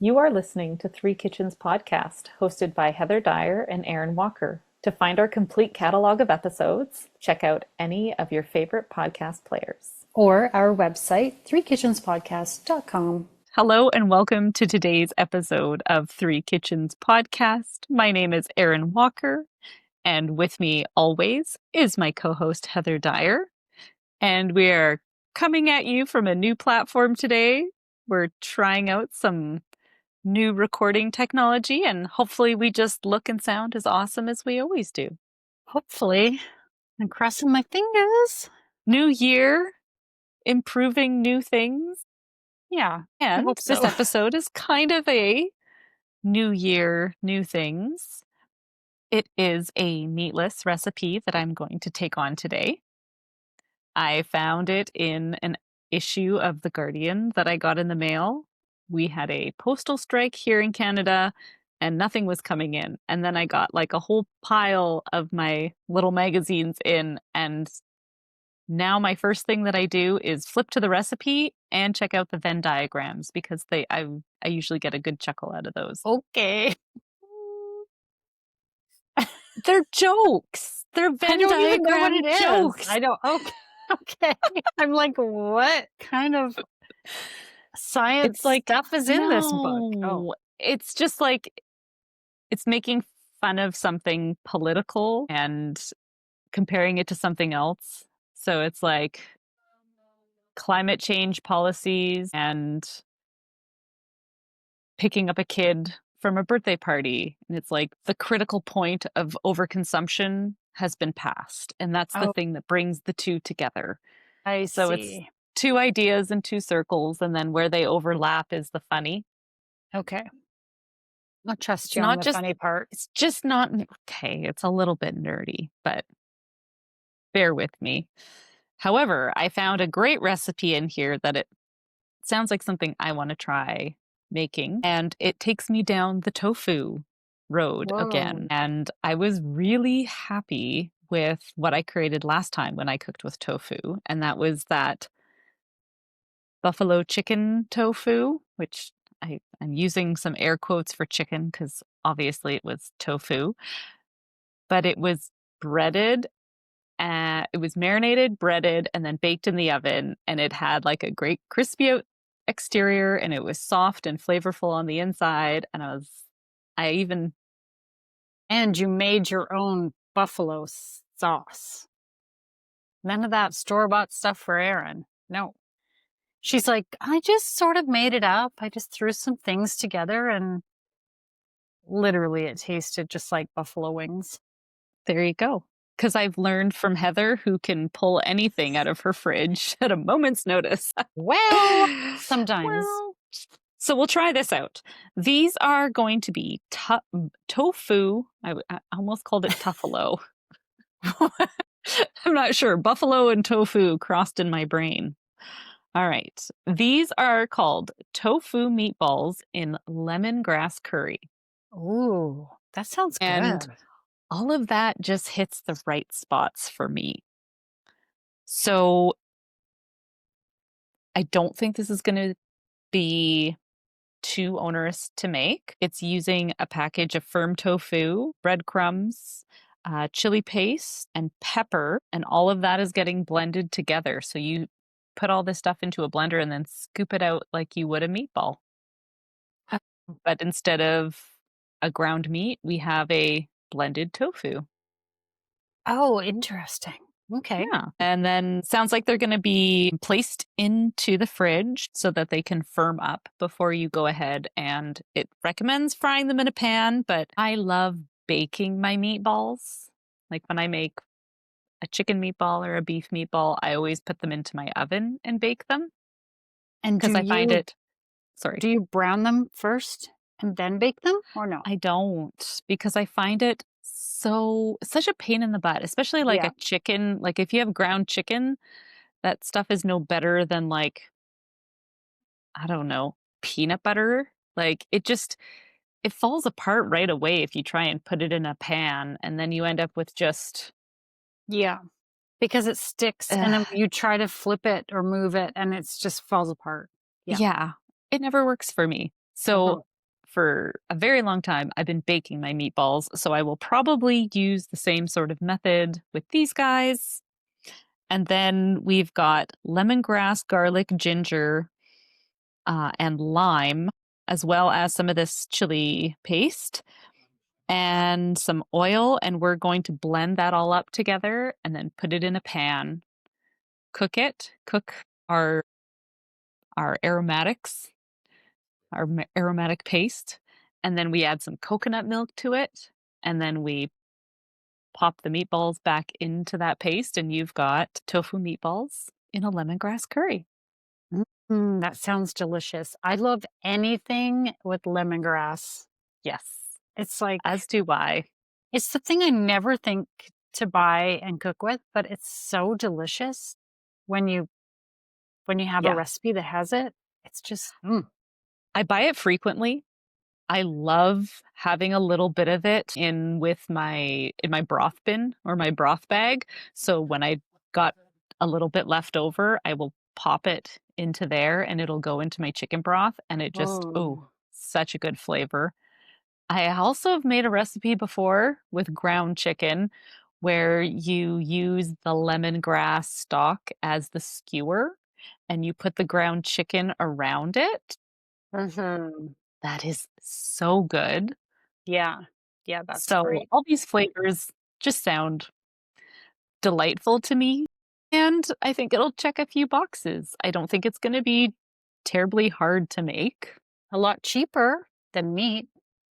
You are listening to Three Kitchens podcast, hosted by Heather Dyer and Erin Walker. To find our complete catalog of episodes, check out any of your favorite podcast players. Or our website, threekitchenspodcast.com. Hello and welcome to today's episode of Three Kitchens podcast. My name is Erin Walker, and with me always is my co-host Heather Dyer. And we are coming at you from a new platform today. We're trying out some new recording technology, and hopefully we just look and sound as awesome as we always do. Hopefully. I'm crossing my fingers. New year, improving new things. Yeah, And I hope so. this episode is kind of a new year, new things. It is a meatless recipe that I'm going to take on today. I found it in an issue of The Guardian that I got in the mail. We had a postal strike here in Canada and nothing was coming in. And then I got like a whole pile of my little magazines in, and now my first thing that I do is flip to the recipe and check out the Venn diagrams because I usually get a good chuckle out of those. Okay. They're jokes. They're I Venn don't even know what diagram it is. jokes. I don't. Okay. I'm like, what kind of science stuff is in this book? Oh, it's just like it's making fun of something political and comparing it to something else. So it's like climate change policies and picking up a kid from a birthday party. And it's like the critical point of overconsumption has been passed. And that's the thing that brings the two together. I So see. it's two ideas in two circles, and then where they overlap is the funny. Okay. I'll trust It's you on not the just funny part. It's just not okay. It's a little bit nerdy, but bear with me. However, I found a great recipe in here that it sounds like something I want to try making, and it takes me down the tofu road again. And I was really happy with what I created last time when I cooked with tofu, and that was that buffalo chicken tofu, which I'm using some air quotes for chicken because obviously it was tofu, but it was breaded. It was marinated, breaded, and then baked in the oven, and it had like a great crispy exterior, and it was soft and flavorful on the inside. And And you made your own buffalo sauce. None of that store-bought stuff for Erin. No. She's like, I just sort of made it up. I just threw some things together and literally it tasted just like buffalo wings. There you go. Because I've learned from Heather, who can pull anything out of her fridge at a moment's notice. Well, sometimes. So we'll try this out. These are going to be tofu. I almost called it tuffalo. I'm not sure. Buffalo and tofu crossed in my brain. All right. These are called tofu meatballs in lemongrass curry. Ooh, that sounds And good. all of that just hits the right spots for me. So I don't think this is going to be too onerous to make. It's using a package of firm tofu, breadcrumbs, chili paste, and pepper, and all of that is getting blended together. So you put all this stuff into a blender and then scoop it out like you would a meatball. But instead of a ground meat, we have a blended tofu. Oh, interesting. Okay. Yeah. And then sounds like they're going to be placed into the fridge so that they can firm up before you go ahead. And it recommends frying them in a pan, but I love baking my meatballs. Like when I make a chicken meatball or a beef meatball, I always put them into my oven and bake them. And because I find it, sorry. Do you brown them first and then bake them or no? I don't, because I find it such a pain in the butt, especially like a chicken. Like if you have ground chicken, that stuff is no better than like, I don't know, peanut butter. Like it falls apart right away if you try and put it in a pan, and then you end up with just because it sticks and then you try to flip it or move it and it just falls apart. Yeah, it never works for me. So for a very long time, I've been baking my meatballs, so I will probably use the same sort of method with these guys. And then we've got lemongrass, garlic, ginger, and lime, as well as some of this chili paste and some oil. And we're going to blend that all up together and then put it in a pan, cook our aromatics, aromatic paste, and then we add some coconut milk to it, and then we pop the meatballs back into that paste, and you've got tofu meatballs in a lemongrass curry. That sounds delicious. I love anything with lemongrass. Yes, It's like, as do I. it's the thing I never think to buy and cook with, but it's so delicious when you have a Yeah. recipe that has it. It's just I buy it frequently. I love having a little bit of it in my broth bin or my broth bag. So when I got a little bit left over, I will pop it into there and it'll go into my chicken broth and it just oh. such a good flavor. I also have made a recipe before with ground chicken where you use the lemongrass stalk as the skewer and you put the ground chicken around it. Mhm. That is so good. Yeah. Yeah, that's So great. all these flavors just sound delightful to me, and I think it'll check a few boxes. I don't think it's gonna be terribly hard to make. A lot cheaper than meat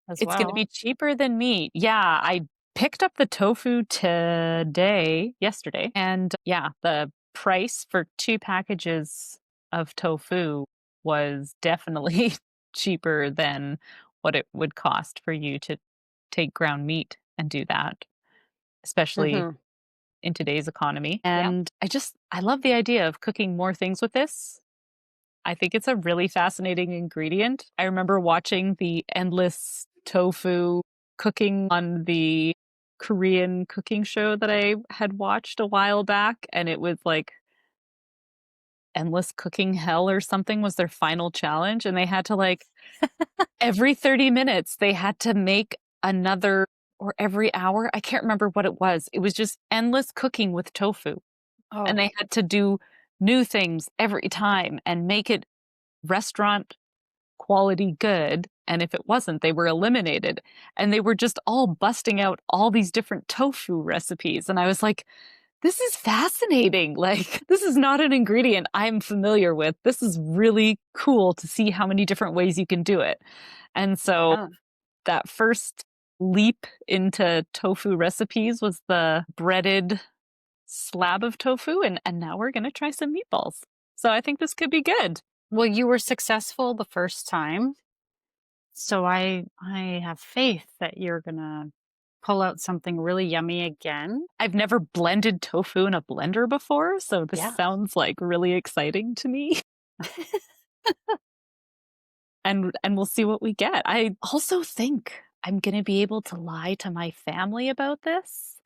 as It's gonna well. be cheaper than meat. Yeah, I picked up the tofu yesterday, and yeah, the price for 2 packages of tofu was definitely cheaper than what it would cost for you to take ground meat and do that, especially Mhm. in today's economy. Yeah. And I love the idea of cooking more things with this. I think it's a really fascinating ingredient. I remember watching the endless tofu cooking on the Korean cooking show that I had watched a while back, and it was like endless cooking hell or something was their final challenge, and they had to like every 30 minutes they had to make another or every hour. I can't remember what it was. It was just endless cooking with tofu, and Oh, they had to do new things every time and make it restaurant quality good, and if it wasn't, they were eliminated. And they were just all busting out all these different tofu recipes, and I was like, "This is fascinating, like, this is not an ingredient I'm familiar with. This is really cool to see how many different ways you can do it." And so, yeah. that first leap into tofu recipes was the breaded slab of tofu, and now we're gonna try some meatballs. So I think this could be good. Well, you were successful the first time, so I have faith that you're gonna pull out something really yummy again. I've never blended tofu in a blender before, so this Yeah. sounds, like, really exciting to me, and we'll see what we get. I also think I'm gonna be able to lie to my family about this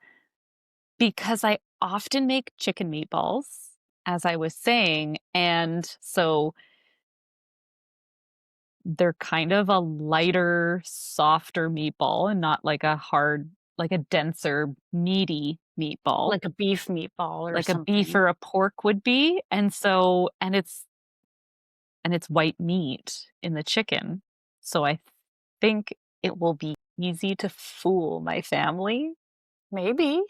because I often make chicken meatballs, as I was saying, and so they're kind of a lighter, softer meatball and not like a denser, meaty meatball, Like a beef meatball or like a beef something. or a pork would be, and it's white meat in the chicken. So I think it will be easy to fool my family Maybe.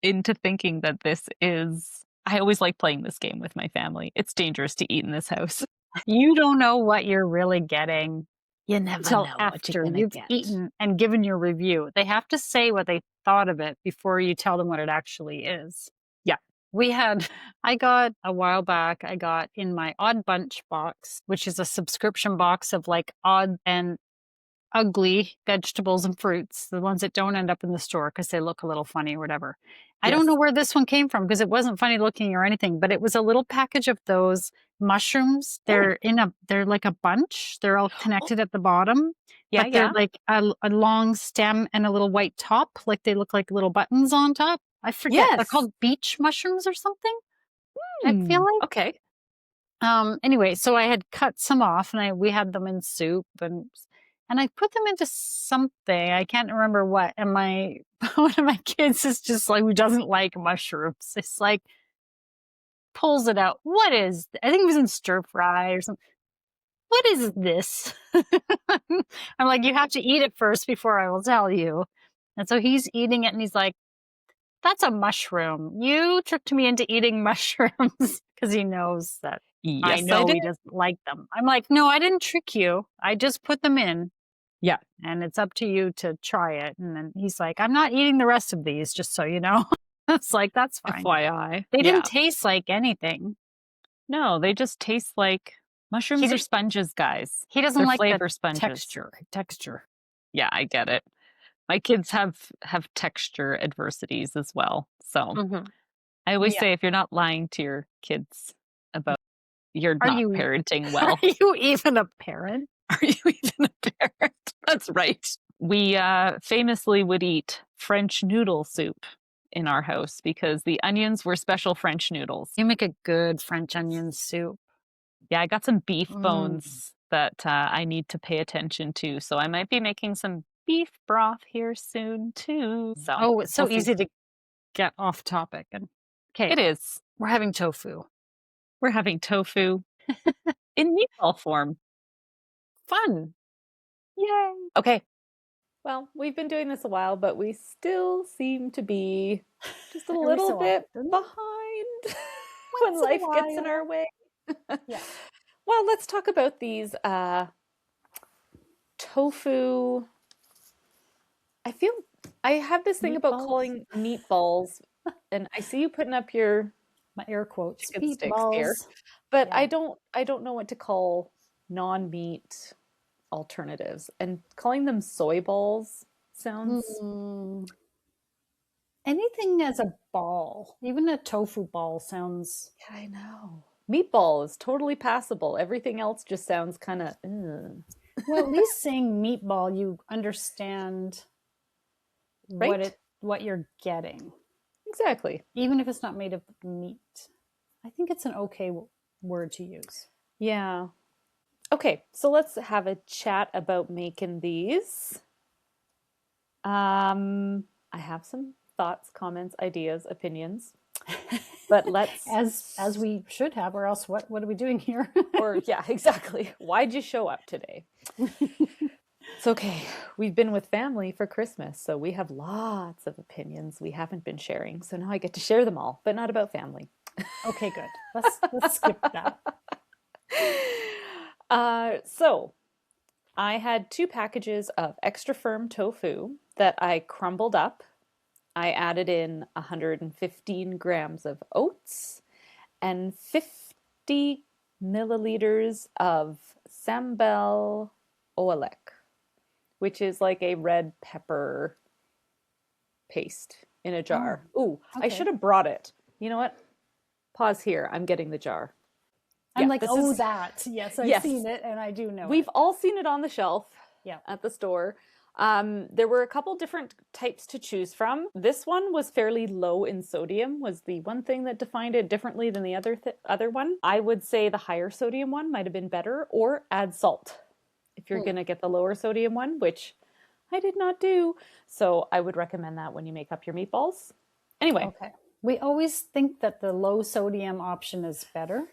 into thinking that this is I always like playing this game with my family. It's dangerous to eat in this house. You don't know what you're really getting You never till know what you're after gonna you've get. eaten and given your review. They have to say what they thought of it before you tell them what it actually is. Yeah. We had I got a while back, I got in my Odd Bunch box, which is a subscription box of like odd and ugly vegetables and fruits, the ones that don't end up in the store because they look a little funny or whatever. I don't know Yes. where this one came from because it wasn't funny looking or anything, but it was a little package of those mushrooms. Oh. They're like a bunch. They're all connected at the bottom, Yeah, but they're yeah. like a long stem and a little white top, like they look like little buttons on top. I forget. They're Yes. called beach mushrooms or something, I feel Hmm, like. okay. Anyway, so I had cut some off and we had them in soup And I put them into something. I can't remember what. And my one of my kids is just like, who doesn't like mushrooms. It's like pulls it out. What is? I think it was in stir fry or something. What is this? I'm like, you have to eat it first before I will tell you. And so he's eating it, and he's like, "That's a mushroom. You tricked me into eating mushrooms," because he knows that I Yes, I know did. he doesn't like them. I'm like, "No, I didn't trick you. I just put them in." Yeah, And it's up to you to try it. And then he's like, I'm not eating the rest of these, just so you know. It's like, that's fine. FYI. They didn't Yeah. taste like anything. No, they just taste like He mushrooms or did, sponges, guys. he doesn't They're like the flavor sponges. texture. Yeah, I get it. My kids have texture adversities as well. So Hmm. I always Yeah. say if you're not lying to your kids about you're Are not you parenting are well. you even a parent? Are you even a parent? That's right. We famously would eat French noodle soup in our house because the onions were special French noodles. You make a good French onion soup. Yeah, I got some beef Mm. bones that I need to pay attention to. So I might be making some beef broth here soon too. So Oh, it's we'll so see. easy to get off topic. And okay, It is. we're having tofu. We're having tofu in meatball form. Fun. Yay. Okay. Well, we've been doing this a while, but we still seem to be just a Every little so bit often. behind when Once in a life gets in our while. way. Yeah. Well, let's talk about these tofu. I feel I have this thing about Meatballs. calling meatballs, and I see you putting up your My air quotes. chicken sticks here, Meatballs. but Yeah. I don't know what to call non-meat alternatives. And calling them soy balls sounds, Hmm. Anything as a ball, even a tofu ball sounds. yeah, I know. Meatball is totally passable. Everything else just sounds kind of, Well, at least saying meatball, you understand right? what you're getting, Exactly. even if it's not made of meat. I think it's an okay word to use. Yeah. Okay, so let's have a chat about making these. I have some thoughts, comments, ideas, opinions, but As we should have, or else what are we doing here? or yeah, exactly. Why'd you show up today? It's okay. We've been with family for Christmas, so we have lots of opinions we haven't been sharing. So now I get to share them all, but not about family. Okay, good. Let's skip that. So I had 2 packages of extra firm tofu that I crumbled up. I added in 115 grams of oats and 50 milliliters of sambal oelek, which is like a red pepper paste in a Oh, jar. Ooh, I okay. should have brought it. You know what? Pause here. I'm getting the jar. I'm Yeah, like, this oh, is, that. Yes, I've yes, seen it and I do know we've it. all seen it on the shelf Yeah. at the store. There were a couple different types to choose from. This one was fairly low in sodium, was the one thing that defined it differently than the other one. I would say the higher sodium one might have been better, or add salt if you're Hmm. going to get the lower sodium one, which I did not do. So I would recommend that when you make up your meatballs. Anyway, Okay. We always think that the low sodium option is better,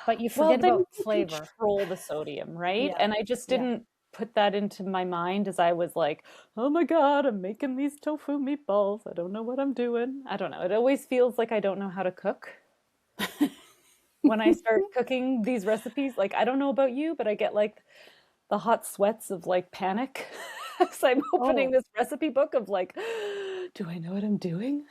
but you well, forget then you about can flavor. control the sodium, right? Yeah. And I just Yeah. didn't put that into my mind as I was like, oh my God, I'm making these tofu meatballs. I don't know what I'm doing. I don't know. It always feels like I don't know how to cook when I start cooking these recipes. Like, I don't know about you, but I get like the hot sweats of like panic as I'm opening Oh, this recipe book of like, do I know what I'm doing?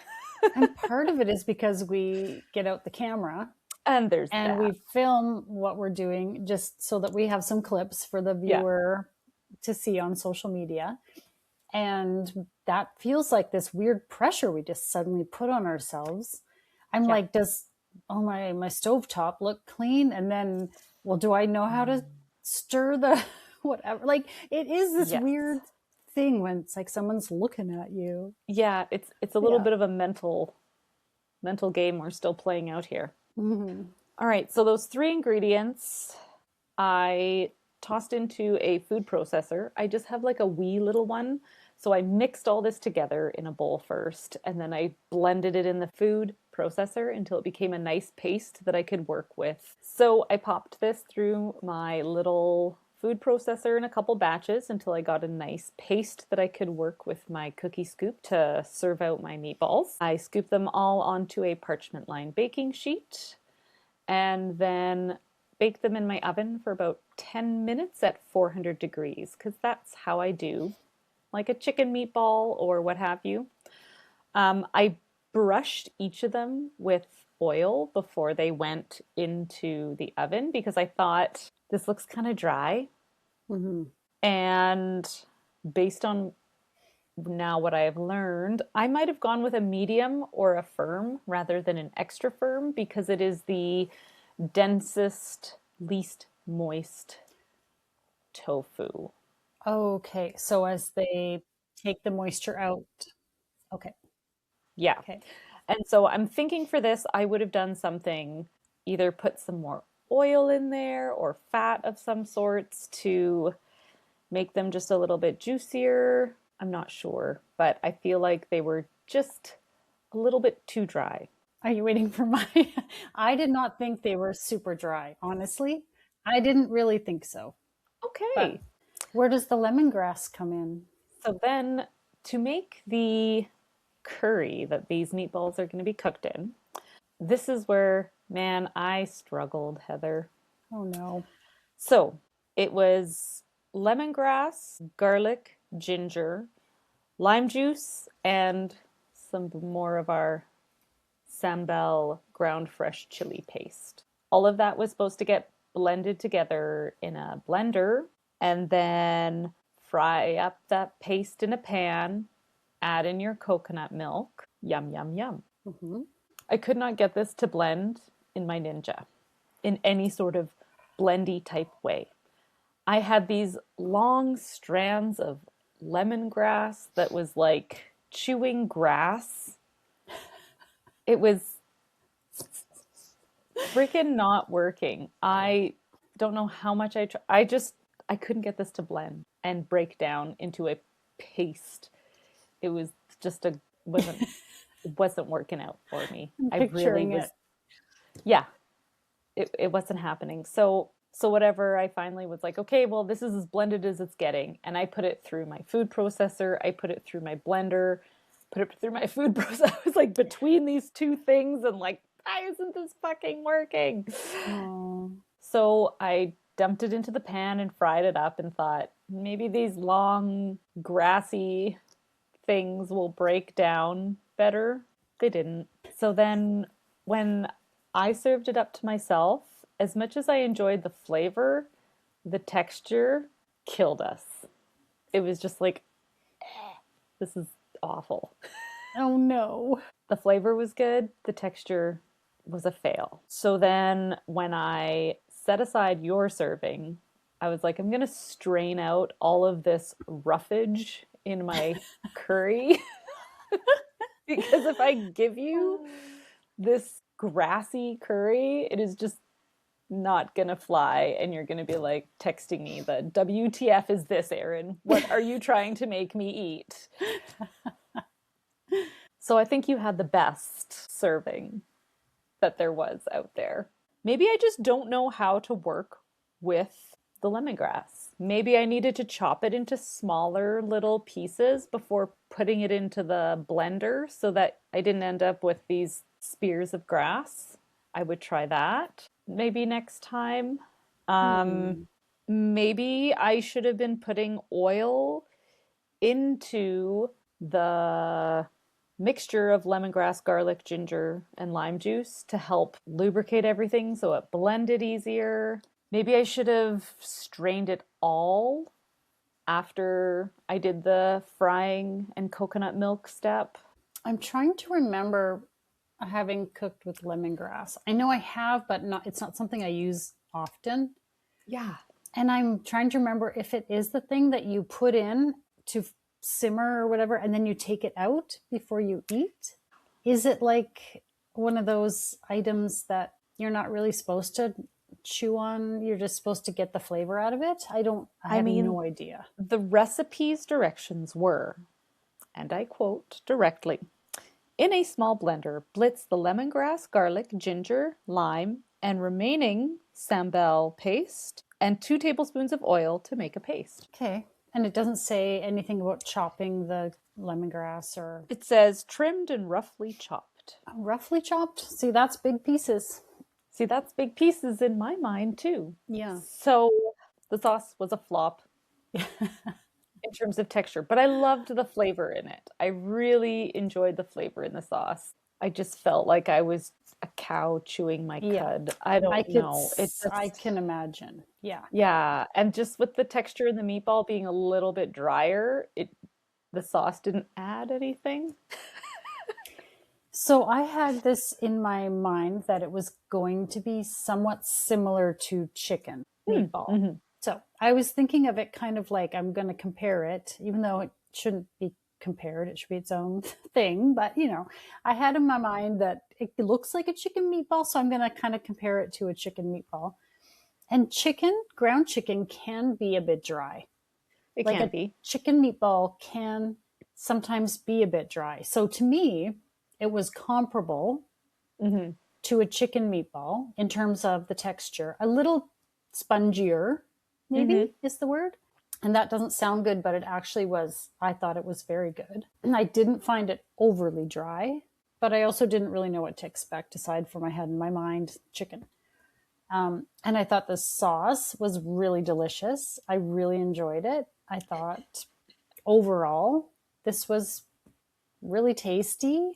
and part of it is because we get out the camera And there's and that. we film what we're doing just so that we have some clips for the Yeah. viewer to see on social media. And that feels like this weird pressure we just suddenly put on ourselves. I'm Yeah. like, does my stovetop look clean? And then, well, do I know how to stir the whatever? Like it is this Yes. weird thing when it's like someone's looking at you. Yeah, it's a little Yeah. bit of a mental game we're still playing out here. Mm-hmm. All right, so those 3 ingredients, I tossed into a food processor. I just have like a wee little one. So I mixed all this together in a bowl first, and then I blended it in the food processor until it became a nice paste that I could work with. So I popped this through my little food processor in a couple batches until I got a nice paste that I could work with my cookie scoop to serve out my meatballs. I scooped them all onto a parchment lined baking sheet and then bake them in my oven for about 10 minutes at 400 degrees because that's how I do like a chicken meatball or what have you. I brushed each of them with oil before they went into the oven because I thought this looks kind of dry. Mm-hmm. And based on now what I have learned, I might have gone with a medium or a firm rather than an extra firm because it is the densest, least moist tofu. Okay, so as they take the moisture out. Okay, Yeah. okay. And so I'm thinking for this, I would have done something, either put some more oil in there or fat of some sorts to make them just a little bit juicier. I'm not sure, but I feel like they were just a little bit too dry. Are you waiting for my? I did not think they were super dry, honestly. I didn't really think so. But Okay. where does the lemongrass come in? So then to make the curry that these meatballs are going to be cooked in, this is where, man, I struggled, Heather. Oh no. So it was lemongrass, garlic, ginger, lime juice, and some more of our sambal ground fresh chili paste. All of that was supposed to get blended together in a blender and then fry up that paste in a pan, add in your coconut milk. Yum, yum, yum. Mm-hmm. I could not get this to blend in my Ninja in any sort of blendy type way. I had these long strands of lemongrass that was like chewing grass. It was freaking not working. I don't know how much I tried. I couldn't get this to blend and break down into a paste. It was just a wasn't it wasn't working out for me. I'm I really picturing was, it. yeah, it wasn't happening. So whatever, I finally was like, okay, well, this is as blended as it's getting. And I put it through my food processor, I put it through my blender, put it through my food processor. I was like between these two things and like, why isn't this fucking working? Oh. So I dumped it into the pan and fried it up and thought maybe these long grassy things will break down better. They didn't. So then when I served it up to myself, as much as I enjoyed the flavor, the texture killed us. It was just like, this is awful. Oh no. The flavor was good, the texture was a fail. So then when I set aside your serving, I was like, I'm going to strain out all of this roughage in my curry because if I give you this grassy curry, it is just not gonna fly, and you're gonna be like texting me the WTF is this, Erin? What are you trying to make me eat? So I think you had the best serving that there was out there. Maybe I just don't know how to work with the lemongrass. Maybe I needed to chop it into smaller little pieces before putting it into the blender so that I didn't end up with these spears of grass. I would try that maybe next time. Um, Hmm. maybe I should have been putting oil into the mixture of lemongrass, garlic, ginger, and lime juice to help lubricate everything so it blended easier. Maybe I should have strained it all after I did the frying and coconut milk step. I'm trying to remember having cooked with lemongrass. I know I have, but not it's not something I use often. Yeah. And I'm trying to remember if it is the thing that you put in to simmer or whatever, and then you take it out before you eat. Is it like one of those items that you're not really supposed to chew on? You're just supposed to get the flavor out of it? I I have mean, no idea. the recipe's directions were, and I quote directly, in a small blender, blitz the lemongrass, garlic, ginger, lime, and remaining sambal paste, and 2 tablespoons of oil to make a paste. Okay. And it doesn't say anything about chopping the lemongrass or It says trimmed and roughly chopped. roughly chopped. See, that's big pieces. See, that's big pieces in my mind too. Yeah. So the sauce was a flop in terms of texture, but I loved the flavor in it. I really enjoyed the flavor in the sauce. I just felt like I was a cow chewing my Yeah. cud. I don't know. It I just, can imagine. Yeah. yeah. And just with the texture in the meatball being a little bit drier, the sauce didn't add anything. So I had this in my mind that it was going to be somewhat similar to chicken meatball. Mm-hmm. So I was thinking of it kind of like I'm going to compare it, even though it shouldn't be compared, it should be its own thing. But, I had in my mind that it looks like a chicken meatball, so I'm going to kind of compare it to a chicken meatball. And ground chicken can be a bit dry. It Like can a be. chicken meatball can sometimes be a bit dry. So to me, it was comparable Mm-hmm. to a chicken meatball in terms of the texture, a little spongier, Mm-hmm. maybe is the word. And that doesn't sound good, but it actually was. I thought it was very good. And I didn't find it overly dry, but I also didn't really know what to expect aside from I had in my mind chicken. And I thought the sauce was really delicious. I really enjoyed it. I thought overall, this was really tasty.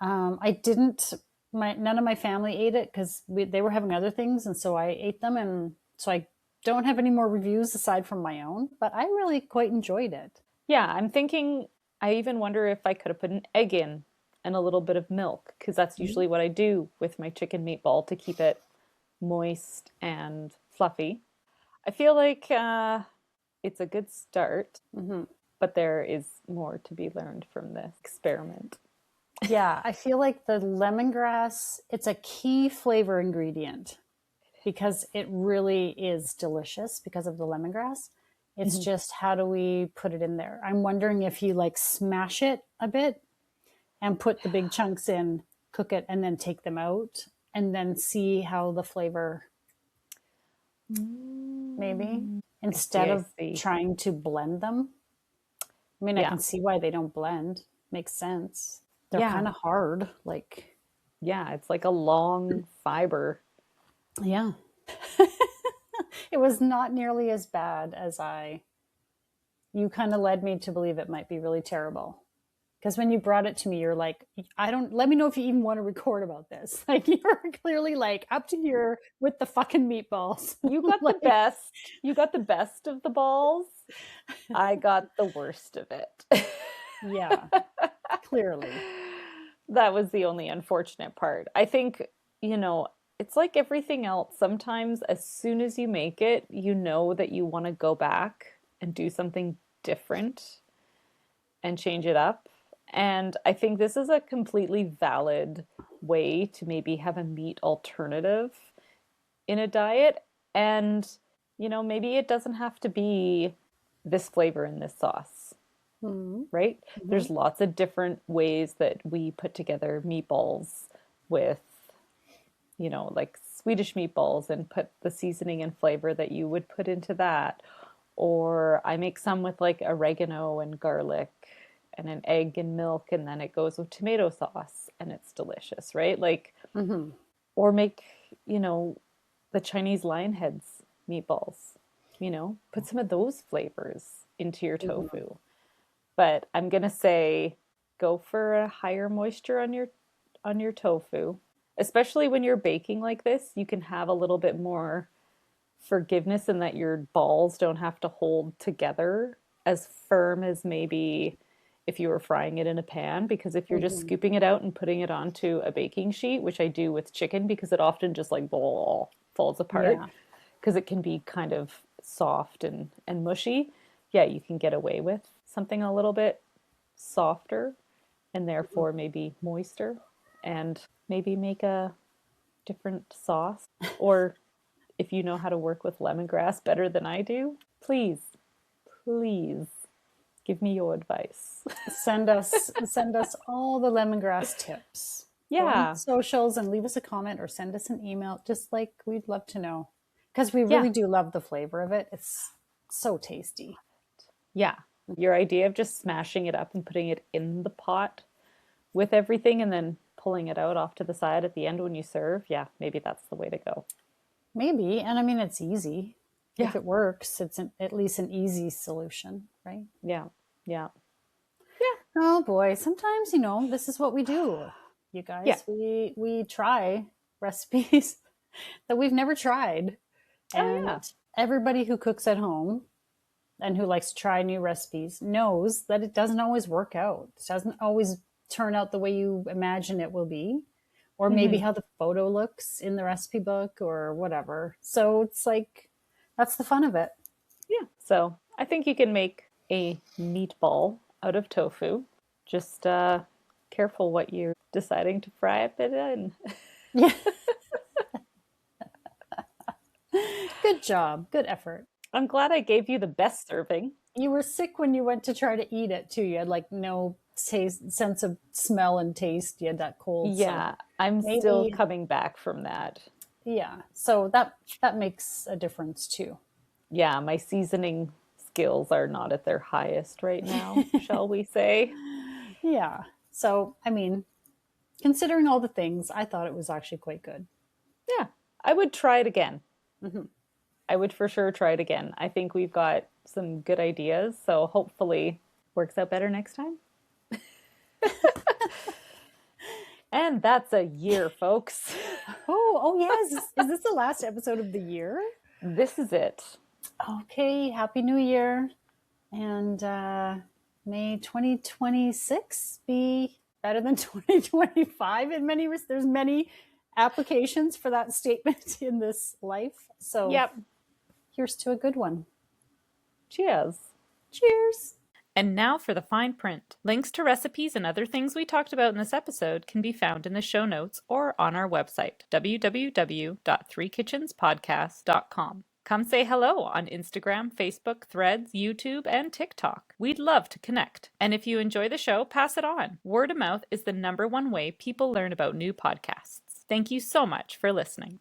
I didn't. None of my family ate it because they were having other things, and so I ate them, and so I don't have any more reviews aside from my own. But I really quite enjoyed it. Yeah, I'm thinking, I even wonder if I could have put an egg in and a little bit of milk, because that's usually what I do with my chicken meatball to keep it moist and fluffy. I feel like it's a good start, Mm-hmm. but there is more to be learned from this experiment. Yeah, I feel like the lemongrass, it's a key flavor ingredient because it really is delicious because of the lemongrass. It's Mhm. just how do we put it in there? I'm wondering if you like smash it a bit and put the big chunks in, cook it, and then take them out, and then see how the flavor maybe I see, instead I of see. trying to blend them. I mean, I Yeah, can see why they don't blend. Makes sense. They're yeah, kind of hard. Like, yeah. It's like a long fiber. yeah. It was not nearly as bad as you kind of led me to believe it might be really terrible. Because when you brought it to me, you're like, I don't, let me know if you even want to record about this. Like, you're clearly like up to here with the fucking meatballs. You got the Like, best. You got the best of the balls. I got the worst of it. yeah, clearly. That was the only unfortunate part. I think, you know, it's like everything else. Sometimes, as soon as you make it, you know that you want to go back and do something different and change it up. And I think this is a completely valid way to maybe have a meat alternative in a diet. And, maybe it doesn't have to be this flavor in this sauce, Mm-hmm. right? Mm-hmm. There's lots of different ways that we put together meatballs with, like Swedish meatballs and put the seasoning and flavor that you would put into that. Or I make some with like oregano and garlic and an egg and milk, and then it goes with tomato sauce and it's delicious, right? Like, Mm-hmm. or make, you know, the Chinese lion heads meatballs, put some of those flavors into your Mm-hmm. tofu. But I'm gonna say go for a higher moisture on your tofu. Especially when you're baking like this, you can have a little bit more forgiveness in that your balls don't have to hold together as firm as maybe if you were frying it in a pan. Because if you're just Mm-hmm. scooping it out and putting it onto a baking sheet, which I do with chicken because it often just like blah, falls apart Yeah. because it can be kind of soft and mushy, yeah, you can get away with something a little bit softer and therefore maybe moister and maybe make a different sauce or if you know how to work with lemongrass better than I do, please, please give me your advice. Send us all the lemongrass tips. Go on Yeah, socials and leave us a comment or send us an email. Just like we'd love to know. Because we yeah, really do love the flavor of it. It's so tasty. yeah. Your idea of just smashing it up and putting it in the pot with everything and then pulling it out off to the side at the end when you serve, yeah, maybe that's the way to go. Maybe. And I mean, it's easy. Yeah, If it works, at least an easy solution, right? yeah, yeah, Oh boy, sometimes, this is what we do. You yeah. guys, we try recipes that we've never tried. Oh, And yeah. everybody who cooks at home and who likes to try new recipes knows that it doesn't always work out. It doesn't always turn out the way you imagine it will be, or maybe Hmm. how the photo looks in the recipe book or whatever. So it's like, that's the fun of it. Yeah. So I think you can make a meatball out of tofu. Just careful what you're deciding to fry it in. Yeah. Good job. Good effort. I'm glad I gave you the best serving. You were sick when you went to try to eat it too. You had like no taste, sense of smell and taste. You had that cold. So Yeah, I'm still maybe, coming back from that. yeah. So that makes a difference too. Yeah, my seasoning skills are not at their highest right now, shall we say? Yeah. So, I mean, considering all the things, I thought it was actually quite good. Yeah, I would try it again. Hmm. I would for sure try it again. I think we've got some good ideas, so hopefully works out better next time. And that's a year, folks. Oh yes. Is this the last episode of the year? This is it. Okay. Happy New Year. And may 2026 be better than 2025 in many there's many applications for that statement in this life. So Yep. here's to a good one. Cheers. Cheers. And now for the fine print. Links to recipes and other things we talked about in this episode can be found in the show notes or on our website, www.threekitchenspodcast.com. Come say hello on Instagram, Facebook, Threads, YouTube, and TikTok. We'd love to connect. And if you enjoy the show, pass it on. Word of mouth is the #1 way people learn about new podcasts. Thank you so much for listening.